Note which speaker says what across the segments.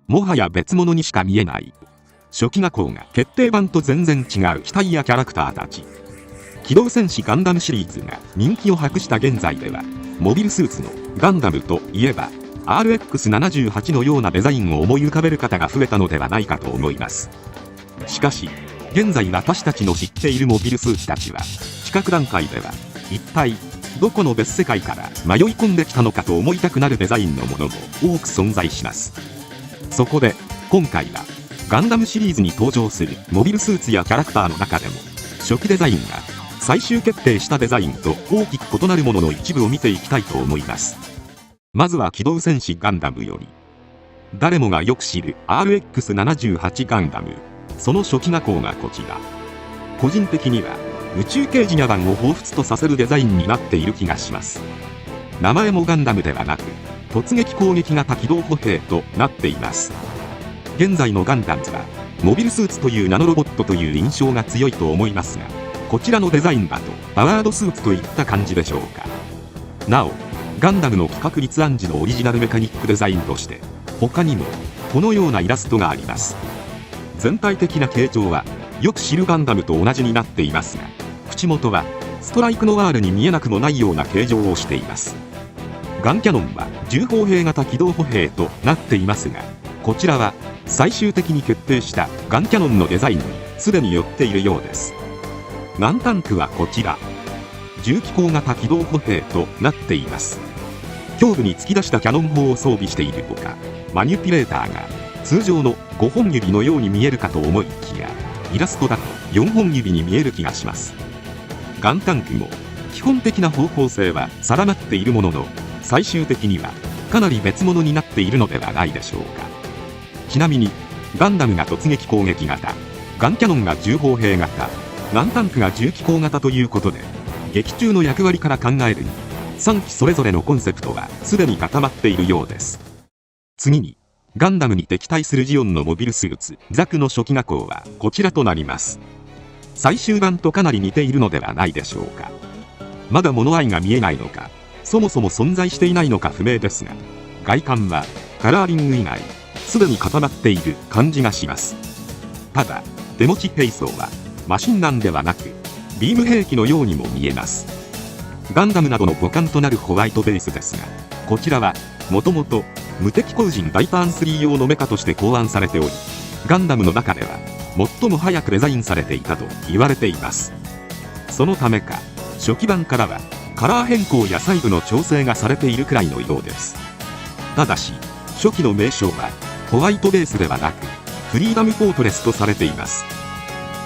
Speaker 1: もはや別物にしか見えない。初期画工が決定版と全然違う機体やキャラクターたち。機動戦士ガンダムシリーズが人気を博した現在では、モビルスーツのガンダムといえば RX78 のようなデザインを思い浮かべる方が増えたのではないかと思います。しかし現在私たちの知っているモビルスーツたちは企画段階では一体どこの別世界から迷い込んできたのかと思いたくなるデザインのものも多く存在します。そこで今回はガンダムシリーズに登場するモビルスーツやキャラクターの中でも初期デザインが最終決定したデザインと大きく異なるものの一部を見ていきたいと思います。まずは機動戦士ガンダムより。誰もがよく知る RX78 ガンダム、その初期画工がこちら。個人的には宇宙刑事ニャバンを彷彿とさせるデザインになっている気がします。名前もガンダムではなく突撃攻撃型機動歩兵となっています。現在のガンダムはモビルスーツというナノロボットという印象が強いと思いますが、こちらのデザインだとパワードスーツといった感じでしょうか。なおガンダムの企画立案時のオリジナルメカニックデザインとして他にもこのようなイラストがあります。全体的な形状はよく知るガンダムと同じになっていますが、口元はストライクノワールに見えなくもないような形状をしています。ガンキャノンは重砲兵型機動歩兵となっていますが、こちらは最終的に決定したガンキャノンのデザインにすでに寄っているようです。ガンタンクはこちら。重機構型機動歩兵となっています。胸部に突き出したキャノン砲を装備しているほか、マニュピレーターが通常の5本指のように見えるかと思いきや、イラストだと4本指に見える気がします。ガンタンクも基本的な方向性は定まっているものの、最終的にはかなり別物になっているのではないでしょうか。ちなみにガンダムが突撃攻撃型、ガンキャノンが重砲兵型、ガンタンクが重機構型ということで、劇中の役割から考えるに3機それぞれのコンセプトはすでに固まっているようです。次にガンダムに敵対するジオンのモビルスーツザクの初期画工はこちらとなります。最終版とかなり似ているのではないでしょうか。まだ物合いが見えないのか、そもそも存在していないのか不明ですが、外観はカラーリング以外すでに固まっている感じがします。ただ手持ち兵装はマシンガンではなくビーム兵器のようにも見えます。ガンダムなどの母艦となるホワイトベースですが、こちらはもともと無敵光人大ターン3用のメカとして考案されており、ガンダムの中では最も早くデザインされていたと言われています。そのためか初期版からはカラー変更や細部の調整がされているくらいのようです。ただし初期の名称はホワイトベースではなくフリーダムフォートレスとされています。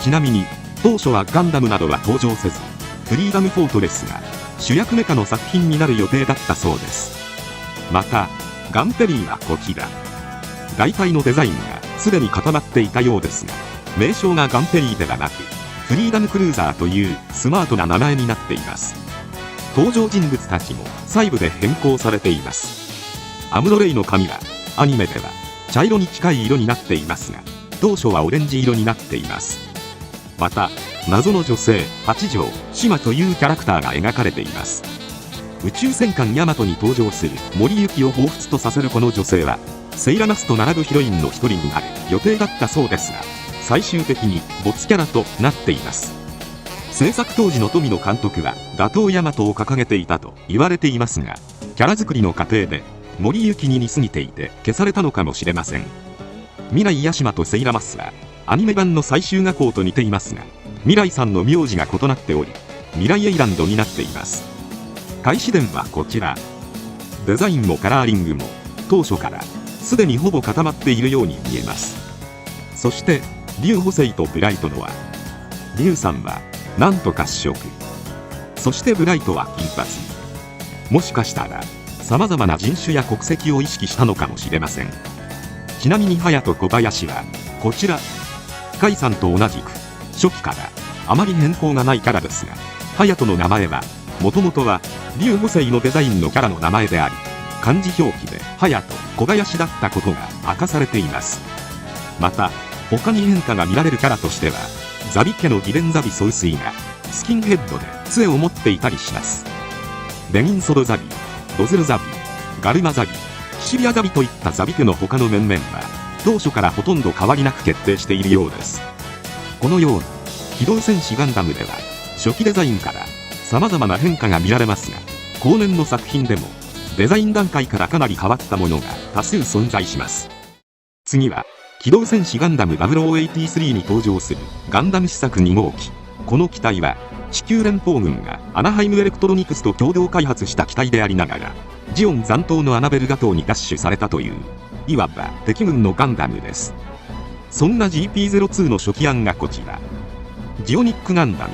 Speaker 1: ちなみに当初はガンダムなどは登場せず、フリーダムフォートレスが主役メカの作品になる予定だったそうです。またガンペリーはこちら。大体のデザインがすでに固まっていたようですが、名称がガンペリーではなくフリーダムクルーザーというスマートな名前になっています。登場人物たちも細部で変更されています。アムロレイの髪はアニメでは茶色に近い色になっていますが、当初はオレンジ色になっています。また謎の女性八条シマというキャラクターが描かれています。宇宙戦艦ヤマトに登場する森雪を彷彿とさせるこの女性はセイラナスと並ぶヒロインの一人になる予定だったそうですが、最終的に没キャラとなっています。制作当時の富野監督は打倒ヤマトを掲げていたと言われていますが、キャラ作りの過程で森雪に似すぎていて消されたのかもしれません。未来ヤシマとセイラマスはアニメ版の最終画工と似ていますが、未来さんの名字が異なっており未来エイランドになっています。開始伝はこちら。デザインもカラーリングも当初からすでにほぼ固まっているように見えます。そしてリュウ・ホセイとブライトのは、リュウさんはなんと褐色、そしてブライトは金髪。もしかしたら様々な人種や国籍を意識したのかもしれません。ちなみにハヤト小林はこちら。カイさんと同じく初期からあまり変更がないキャラですが、ハヤトの名前はもともとはリュウ・ホセイのデザインのキャラの名前であり、漢字表記でハヤト小林だったことが明かされています。また他に変化が見られるキャラとしては、ザビ家のギレンザビ総帥がスキンヘッドで杖を持っていたりします。レニンソドザビ、ドズルザビ、ガルマザビ、シリアザビといったザビ家の他の面々は当初からほとんど変わりなく決定しているようです。このように機動戦士ガンダムでは初期デザインから様々な変化が見られますが、後年の作品でもデザイン段階からかなり変わったものが多数存在します。次は機動戦士ガンダム0083に登場するガンダム試作2号機。この機体は地球連邦軍がアナハイムエレクトロニクスと共同開発した機体でありながら、ジオン残党のアナベルガ島に奪取されたという、いわば敵軍のガンダムです。そんな GP02 の初期案がこちら。ジオニックガンダム。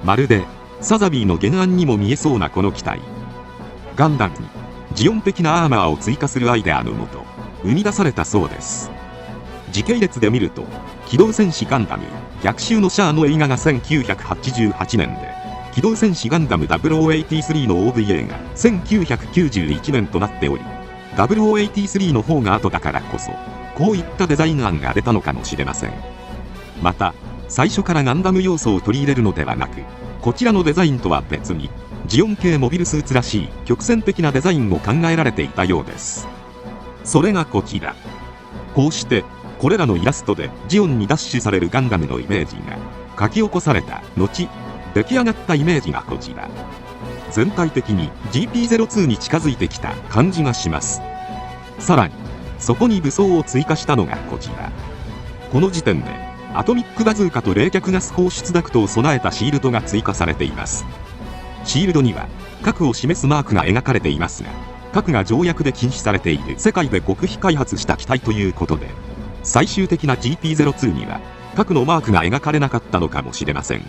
Speaker 1: まるでサザビーの原案にも見えそうなこの機体。ガンダムにジオン的なアーマーを追加するアイデアのもと生み出されたそうです。時系列で見ると、機動戦士ガンダム逆襲のシャアの映画が1988年で、機動戦士ガンダム0083の OVA が1991年となっており、0083の方が後だからこそこういったデザイン案が出たのかもしれません。また最初からガンダム要素を取り入れるのではなく、こちらのデザインとは別にジオン系モビルスーツらしい曲線的なデザインを考えられていたようです。それがこちら。こうしてこれらのイラストでジオンにダッシュされるガンダムのイメージが書き起こされた後、出来上がったイメージがこちら。全体的に GP02 に近づいてきた感じがします。さらにそこに武装を追加したのがこちら。この時点でアトミックバズーカと冷却ガス放出ダクトを備えたシールドが追加されています。シールドには核を示すマークが描かれていますが、核が条約で禁止されている世界で極秘開発した機体ということで、最終的な GP02 には核のマークが描かれなかったのかもしれません。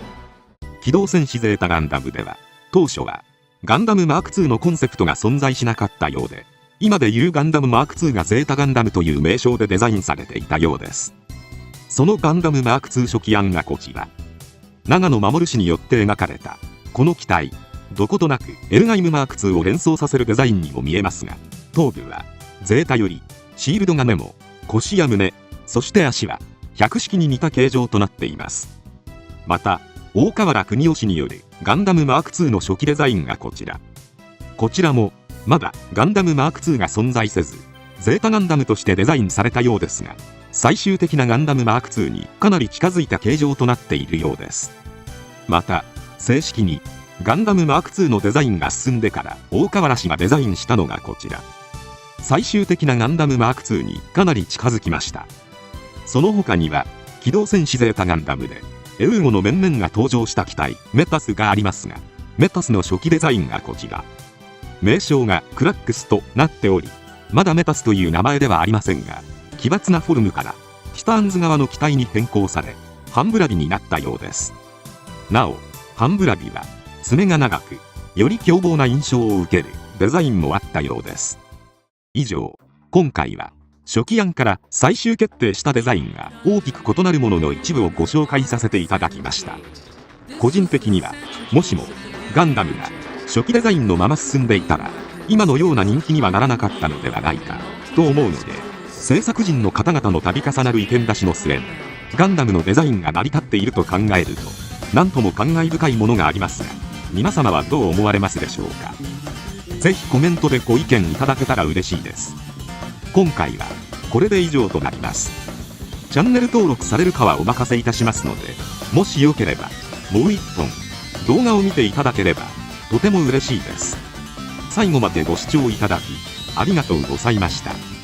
Speaker 1: 機動戦士ゼータガンダムでは当初はガンダムマーク2のコンセプトが存在しなかったようで、今でいうガンダムマーク2がゼータガンダムという名称でデザインされていたようです。そのガンダムマーク2初期案がこちら。長野守氏によって描かれたこの機体、どことなくエルガイムマーク2を連想させるデザインにも見えますが、頭部はゼータよりシールドがメモ、腰や胸、そして足は100式に似た形状となっています。また大河原邦夫氏によるガンダムマーク2の初期デザインがこちら。こちらもまだガンダムマーク2が存在せず、ゼータガンダムとしてデザインされたようですが、最終的なガンダムマーク2にかなり近づいた形状となっているようです。また正式にガンダムマーク2のデザインが進んでから大河原氏がデザインしたのがこちら。最終的なガンダムマーク2にかなり近づきました。その他には機動戦士ゼータガンダムでエウーゴの面々が登場した機体メタスがありますが、メタスの初期デザインがこちら。名称がクラックスとなっており、まだメタスという名前ではありませんが、奇抜なフォルムからティターンズ側の機体に変更されハンブラビになったようです。なおハンブラビは爪が長くより凶暴な印象を受けるデザインもあったようです。以上、今回は初期案から最終決定したデザインが大きく異なるものの一部をご紹介させていただきました。個人的にはもしもガンダムが初期デザインのまま進んでいたら今のような人気にはならなかったのではないかと思うので、制作陣の方々の度重なる意見出しの末、ガンダムのデザインが成り立っていると考えると何とも感慨深いものがありますが、皆様はどう思われますでしょうか。ぜひコメントでご意見いただけたら嬉しいです。今回はこれで以上となります。チャンネル登録されるかはお任せいたしますので、もしよければもう一本動画を見ていただければとても嬉しいです。最後までご視聴いただきありがとうございました。